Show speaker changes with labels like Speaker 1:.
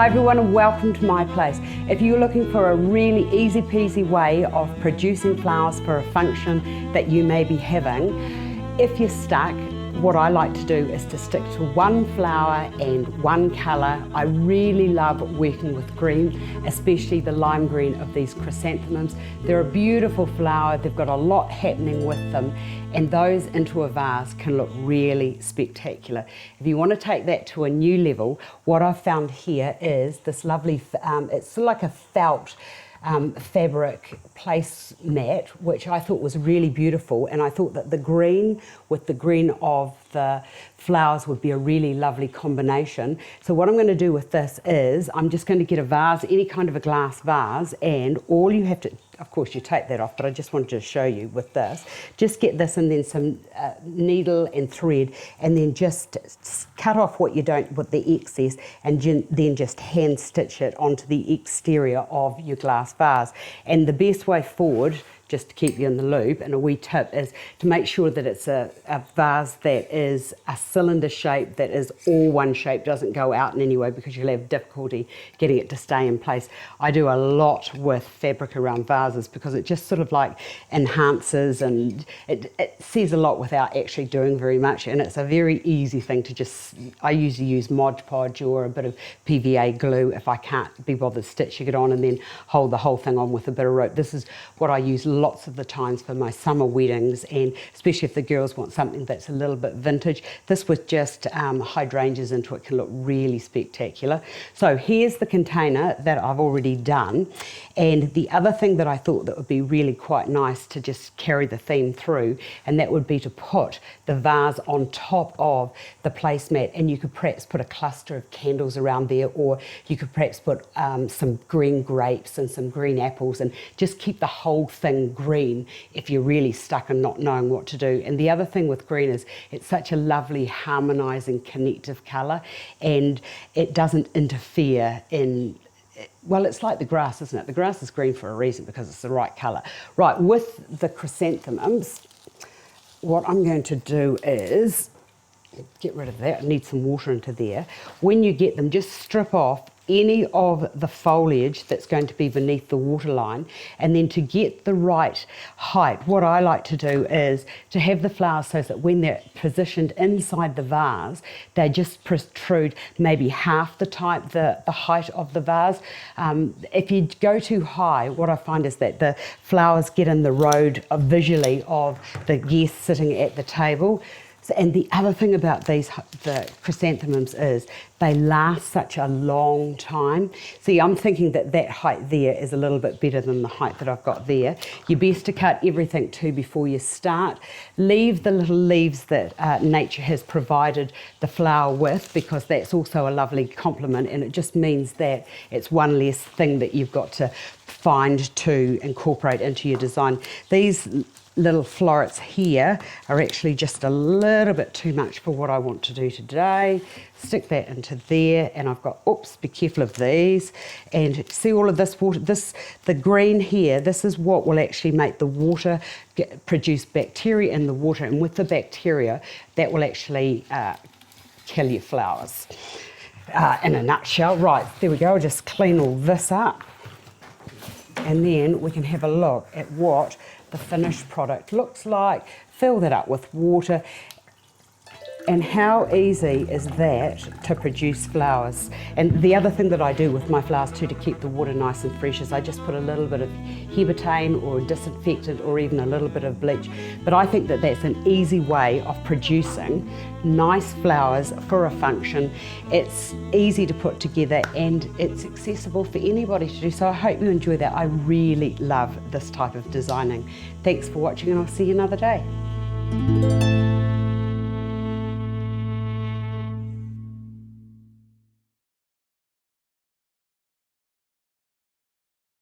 Speaker 1: Hi everyone and welcome to my place. If you're looking for a really easy peasy way of producing flowers for a function that you may be having, if you're stuck, what I like to do is to stick to one flower and one colour. I really love working with green, especially the lime green of these chrysanthemums. They're a beautiful flower, they've got a lot happening with them, and those into a vase can look really spectacular. If you want to take that to a new level, what I've found here is this lovely, it's sort of like a felt fabric placemat, which I thought was really beautiful, and I thought that the green with the green of the flowers would be a really lovely combination. So what I'm going to do with this is I'm just going to get a vase, any kind of a glass vase, and all you have to, of course you take that off, but I just wanted to show you with this, just get this and then some needle and thread, and then just cut off what you don't, with the excess, and then just hand stitch it onto the exterior of your glass vase. And the best way forward, just to keep you in the loop, and a wee tip, is to make sure that it's a vase that is a cylinder shape, that is all one shape, doesn't go out in any way, because you'll have difficulty getting it to stay in place. I do a lot with fabric around vases because it just sort of like enhances, and it says a lot without actually doing very much, and it's a very easy thing to just, I usually use Mod Podge or a bit of PVA glue if I can't be bothered stitching it on, and then hold the whole thing on with a bit of rope. This is what I use lots of the times for my summer weddings, and especially if the girls want something that's a little bit vintage. This with just hydrangeas into it can look really spectacular. So here's the container that I've already done, and the other thing that I thought that would be really quite nice to just carry the theme through, and that would be to put the vase on top of the placemat, and you could perhaps put a cluster of candles around there, or you could perhaps put some green grapes and some green apples, and just keep the whole thing green if you're really stuck and not knowing what to do. And the other thing with green is it's such a lovely harmonizing connective color, and it doesn't interfere in, well, it's like the grass, isn't it? The grass is green for a reason, because it's the right color. Right, with the chrysanthemums, what I'm going to do is get rid of that. I need some water into there. When you get them, just strip off any of the foliage that's going to be beneath the waterline, and then to get the right height, what I like to do is to have the flowers so that when they're positioned inside the vase, they just protrude maybe half the height of the vase. If you go too high, what I find is that the flowers get in the road visually of the guests sitting at the table. And the other thing about the chrysanthemums is they last such a long time. See, I'm thinking that that height there is a little bit better than the height that I've got there. You're best to cut everything too before you start. Leave the little leaves that nature has provided the flower with, because that's also a lovely complement, and it just means that it's one less thing that you've got to find to incorporate into your design. These little florets here are actually just a little bit too much for what I want to do today. Stick that into there, and I've got, oops, be careful of these. And see all of this water, the green here, this is what will actually make the water produce bacteria in the water, and with the bacteria, that will actually kill your flowers. In a nutshell. Right, there we go, I'll just clean all this up, and then we can have a look at what the finished product looks like. Fill that up with water, and how easy is that to produce flowers. And the other thing that I do with my flowers too, to keep the water nice and fresh, is I just put a little bit of herbetane or disinfectant, or even a little bit of bleach. But I think that that's an easy way of producing nice flowers for a function. It's easy to put together, and it's accessible for anybody to do. So I hope you enjoy that. I really love this type of designing. Thanks for watching, and I'll see you another day.